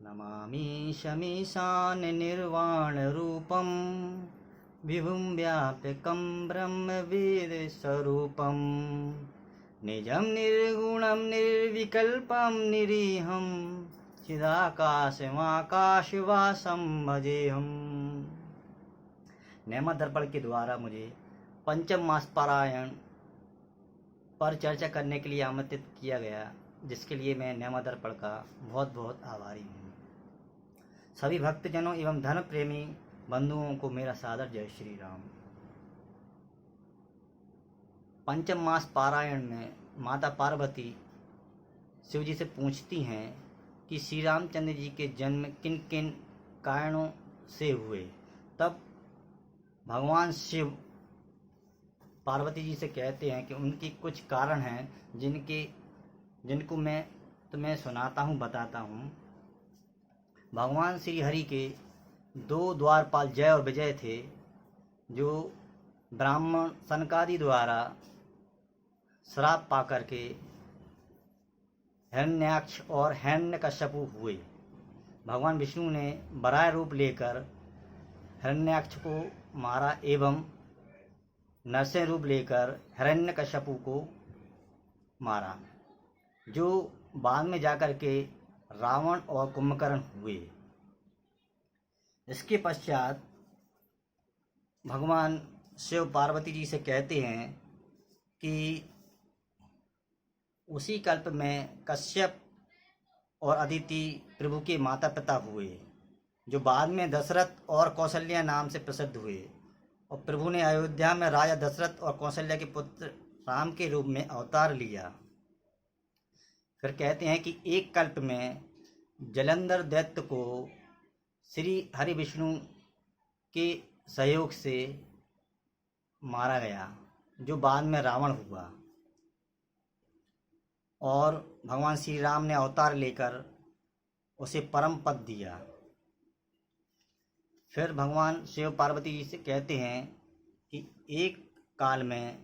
नमामि शमीशान निर्वाणरूपं विभुं व्यापकं ब्रह्मवेदस्वरूपं निजं निर्गुणं निर्विकल्पं निरीहं चिदाकाशमाकाशवासं भजेऽहम्। नेमा दर्पण के द्वारा मुझे पंचम मास पारायण पर चर्चा करने के लिए आमंत्रित किया गया, जिसके लिए मैं नेमा दर्पण का बहुत बहुत आभारी हूँ। सभी भक्तजनों एवं धर्म प्रेमी बंधुओं को मेरा सादर जय श्री राम। पंचम मास पारायण में माता पार्वती शिव जी से पूछती हैं कि श्री रामचंद्र जी के जन्म किन किन कारणों से हुए। तब भगवान शिव पार्वती जी से कहते हैं कि उनकी कुछ कारण हैं जिनको मैं तुम्हें सुनाता हूँ, बताता हूँ। भगवान श्री हरि के दो द्वारपाल जय और विजय थे, जो ब्राह्मण सनकादि द्वारा श्राप पा करके हिरण्याक्ष और हिरण्यकश्यपु हुए। भगवान विष्णु ने वराह रूप लेकर हिरण्याक्ष को मारा एवं नरसिंह रूप लेकर हिरण्यकश्यपु को मारा, जो बाद में जाकर के रावण और कुंभकर्ण हुए। इसके पश्चात भगवान शिव पार्वती जी से कहते हैं कि उसी कल्प में कश्यप और अदिति प्रभु के माता पिता हुए, जो बाद में दशरथ और कौशल्या नाम से प्रसिद्ध हुए। और प्रभु ने अयोध्या में राजा दशरथ और कौशल्या के पुत्र राम के रूप में अवतार लिया। फिर कहते हैं कि एक कल्प में जलंधर दैत्य को श्री हरि विष्णु के सहयोग से मारा गया, जो बाद में रावण हुआ। और भगवान श्री राम ने अवतार लेकर उसे परम पद दिया। फिर भगवान शिव पार्वती जी से कहते हैं कि एक काल में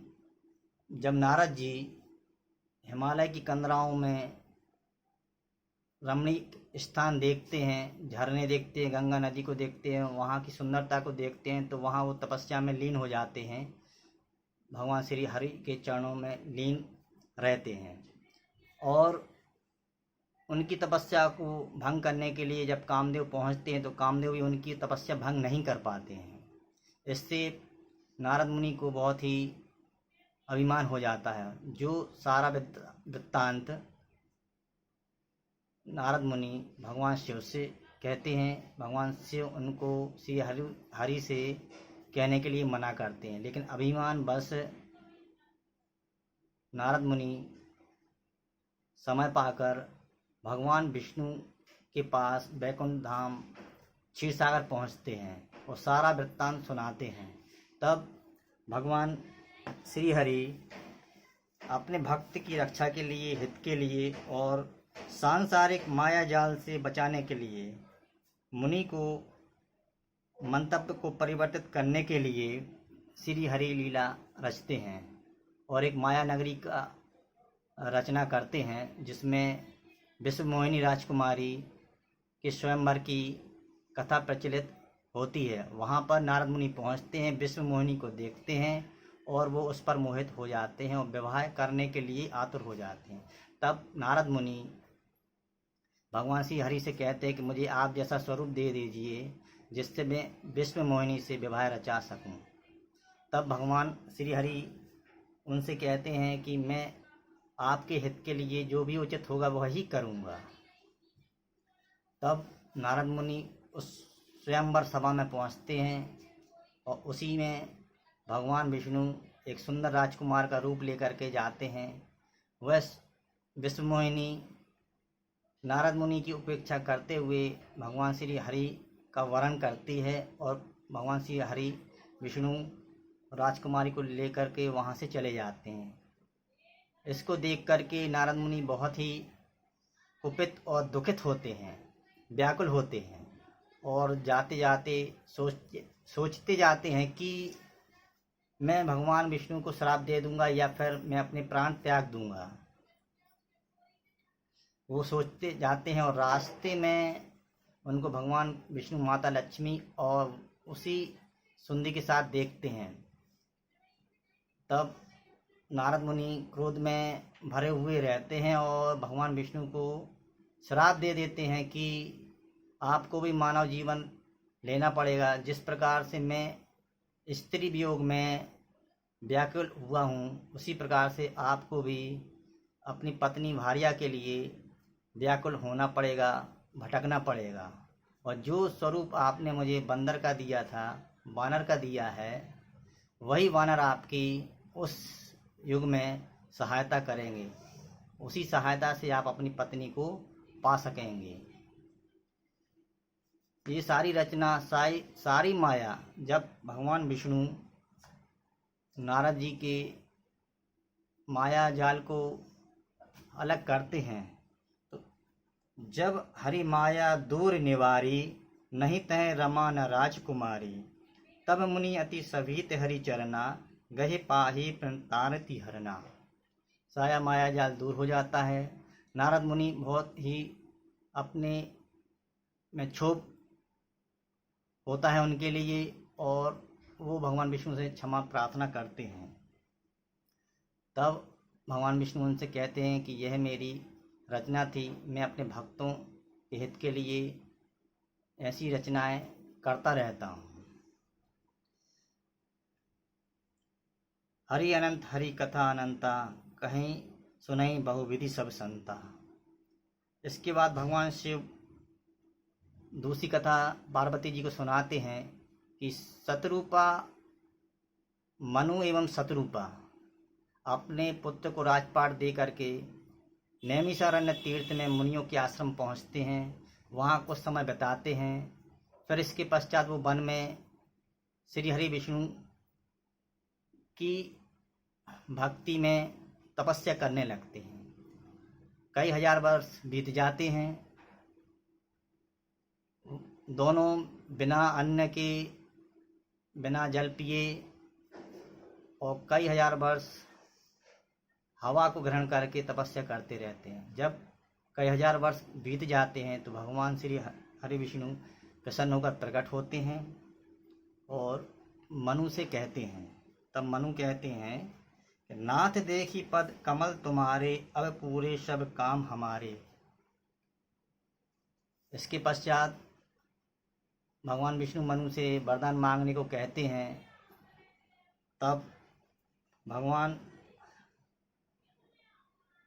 जब नारद जी हिमालय की कंदराओं में रमणीक स्थान देखते हैं, झरने देखते हैं, गंगा नदी को देखते हैं, वहाँ की सुंदरता को देखते हैं, तो वहाँ वो तपस्या में लीन हो जाते हैं, भगवान श्री हरि के चरणों में लीन रहते हैं। और उनकी तपस्या को भंग करने के लिए जब कामदेव पहुँचते हैं, तो कामदेव भी उनकी तपस्या भंग नहीं कर पाते हैं। इससे नारद मुनि को बहुत ही अभिमान हो जाता है, जो सारा वृत्तांत नारद मुनि भगवान शिव से कहते हैं। भगवान शिव उनको श्री हरि से कहने के लिए मना करते हैं, लेकिन अभिमान बस नारद मुनि समय पाकर भगवान विष्णु के पास बैकुंठ धाम क्षीरसागर पहुंचते हैं और सारा वृत्तांत सुनाते हैं। तब भगवान श्री हरि अपने भक्त की रक्षा के लिए, हित के लिए और सांसारिक माया जाल से बचाने के लिए मुनि को मंतव्य को परिवर्तित करने के लिए श्री हरि लीला रचते हैं और एक माया नगरी का रचना करते हैं, जिसमें विश्व मोहिनी राजकुमारी के स्वयंवर की कथा प्रचलित होती है। वहाँ पर नारद मुनि पहुँचते हैं, विश्व मोहिनी को देखते हैं और वो उस पर मोहित हो जाते हैं और विवाह करने के लिए आतुर हो जाते हैं। तब नारद मुनि भगवान श्री हरि से कहते हैं कि मुझे आप जैसा स्वरूप दे दीजिए, जिससे मैं विश्व मोहिनी से विवाह रचा सकूं। तब भगवान श्री हरि उनसे कहते हैं कि मैं आपके हित के लिए जो भी उचित होगा वही करूँगा। तब नारद मुनि उस स्वयंवर सभा में पहुँचते हैं और उसी में भगवान विष्णु एक सुंदर राजकुमार का रूप लेकर के जाते हैं। वह विश्व मोहिनी नारद मुनि की उपेक्षा करते हुए भगवान श्री हरि का वरण करती है और भगवान श्री हरि विष्णु राजकुमारी को लेकर के वहाँ से चले जाते हैं। इसको देख करके नारद मुनि बहुत ही कुपित और दुखित होते हैं, व्याकुल होते हैं और जाते जाते सोचते जाते हैं कि मैं भगवान विष्णु को श्राप दे दूंगा या फिर मैं अपने प्राण त्याग दूंगा। वो सोचते जाते हैं और रास्ते में उनको भगवान विष्णु माता लक्ष्मी और उसी सुंदी के साथ देखते हैं। तब नारद मुनि क्रोध में भरे हुए रहते हैं और भगवान विष्णु को श्राप दे देते हैं कि आपको भी मानव जीवन लेना पड़ेगा। जिस प्रकार से मैं स्त्री वियोग में व्याकुल हुआ हूँ, उसी प्रकार से आपको भी अपनी पत्नी भार्या के लिए व्याकुल होना पड़ेगा, भटकना पड़ेगा। और जो स्वरूप आपने मुझे बंदर का दिया था, वानर का दिया है, वही वानर आपकी उस युग में सहायता करेंगे। उसी सहायता से आप अपनी पत्नी को पा सकेंगे। ये सारी रचना, सारी माया जब भगवान विष्णु नारद जी के माया जाल को अलग करते हैं, तो जब हरि माया दूर निवारी, नहीं तह रमा न राजकुमारी, तब मुनि अति सभीत हरि चरना, गहे पाही प्रणतारति हरना। साया माया जाल दूर हो जाता है। नारद मुनि बहुत ही अपने में क्षोभ होता है उनके लिए, और वो भगवान विष्णु से क्षमा प्रार्थना करते हैं। तब भगवान विष्णु उनसे कहते हैं कि यह मेरी रचना थी, मैं अपने भक्तों के हित के लिए ऐसी रचनाएं करता रहता हूँ। हरि अनंत हरि कथा अनंता, कहीं सुनई बहुविधि सब संता। इसके बाद भगवान शिव दूसरी कथा पार्वती जी को सुनाते हैं कि शतरूपा मनु एवं शतरूपा अपने पुत्र को राजपाट दे करके नैमिषारण्य तीर्थ में मुनियों के आश्रम पहुंचते हैं। वहां कुछ समय बिताते हैं। फिर इसके पश्चात वो वन में श्री हरि विष्णु की भक्ति में तपस्या करने लगते हैं। कई हजार वर्ष बीत जाते हैं। दोनों बिना अन्न के, बिना जल पिए और कई हजार वर्ष हवा को ग्रहण करके तपस्या करते रहते हैं। जब कई हजार वर्ष बीत जाते हैं तो भगवान श्री हरि विष्णु प्रसन्न होकर प्रकट होते हैं और मनु से कहते हैं। तब मनु कहते हैं कि नाथ देखी पद कमल तुम्हारे, अब पूरे सब काम हमारे। इसके पश्चात भगवान विष्णु मनु से वरदान मांगने को कहते हैं। तब भगवान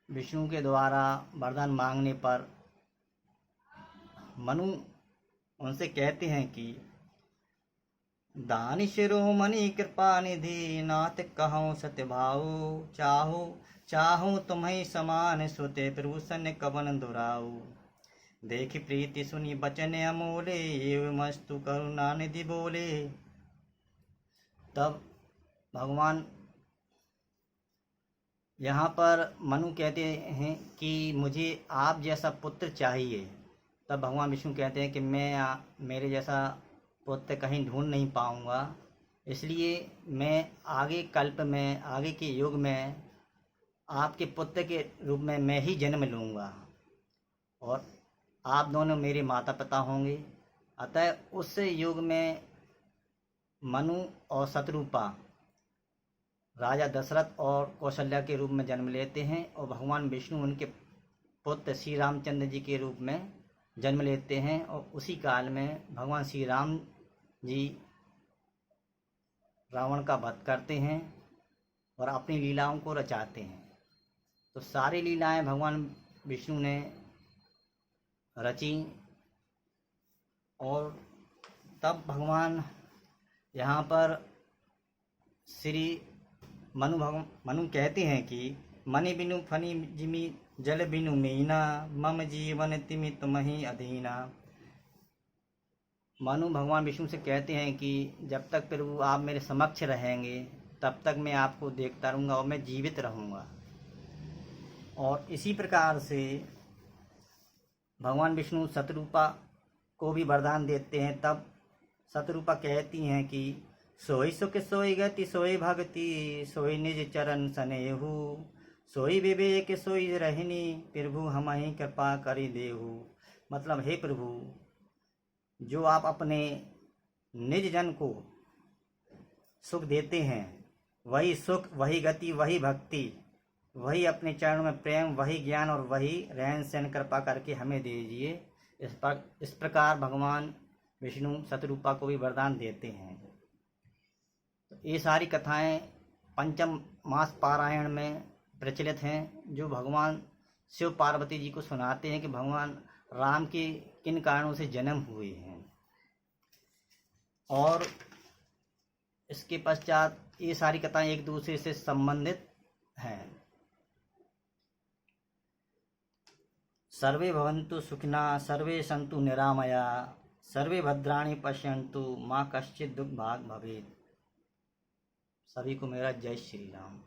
विष्णु के द्वारा वरदान मांगने पर मनु उनसे कहते हैं कि दानि शिरोमणि कृपा निधि, नाथ कहूँ सत्यभाव, चाहो चाहूँ तुम्हें समान सुते, प्रभु सन कवन दुराऊ। देखी प्रीति सुनी बचन अमोले, एवमस्तु करुणा निधि बोले। तब भगवान यहाँ पर मनु कहते हैं कि मुझे आप जैसा पुत्र चाहिए। तब भगवान विष्णु कहते हैं कि मैं मेरे जैसा पुत्र कहीं ढूंढ नहीं पाऊँगा, इसलिए मैं आगे कल्प में, आगे के युग में आपके पुत्र के रूप में मैं ही जन्म लूँगा और आप दोनों मेरे माता पिता होंगे। अतः उस युग में मनु और शतरूपा राजा दशरथ और कौशल्या के रूप में जन्म लेते हैं और भगवान विष्णु उनके पुत्र श्री रामचंद्र जी के रूप में जन्म लेते हैं। और उसी काल में भगवान श्री राम जी रावण का वध करते हैं और अपनी लीलाओं को रचाते हैं। तो सारी लीलाएं भगवान विष्णु ने रची। और तब भगवान यहाँ पर श्री मनु कहते हैं कि मनि बिनु फनि जिमि, जल बिनु मीना, मम जीवन तिमि तुमहि अधीना। मनु भगवान विष्णु से कहते हैं कि जब तक प्रभु आप मेरे समक्ष रहेंगे तब तक मैं आपको देखता रहूँगा और मैं जीवित रहूँगा। और इसी प्रकार से भगवान विष्णु शतरूपा को भी वरदान देते हैं। तब शतरूपा कहती हैं कि सोई सुख सोई गति सोई भक्ति, सोई निज चरण सनेहु, सोई विवेक सोई रहनी, प्रभु हमहि कृपा करि देहु। मतलब हे प्रभु, जो आप अपने निज जन को सुख देते हैं, वही सुख, वही गति, वही भक्ति, वही अपने चरणों में प्रेम, वही ज्ञान और वही रहन सहन कृपा करके हमें दीजिए। इस प्रकार भगवान विष्णु शतरूपा को भी वरदान देते हैं। तो ये सारी कथाएं पंचम मास पारायण में प्रचलित हैं, जो भगवान शिव पार्वती जी को सुनाते हैं कि भगवान राम के किन कारणों से जन्म हुए हैं। और इसके पश्चात ये सारी कथाएं एक दूसरे से संबंधित हैं। सर्वे भवन्तु सुखिनः, सर्वे सन्तु निरामया, सर्वे भद्राणि पश्यन्तु, माँ कश्चित् दुःख भाग् भवेत्। सभी को मेरा जय श्री राम।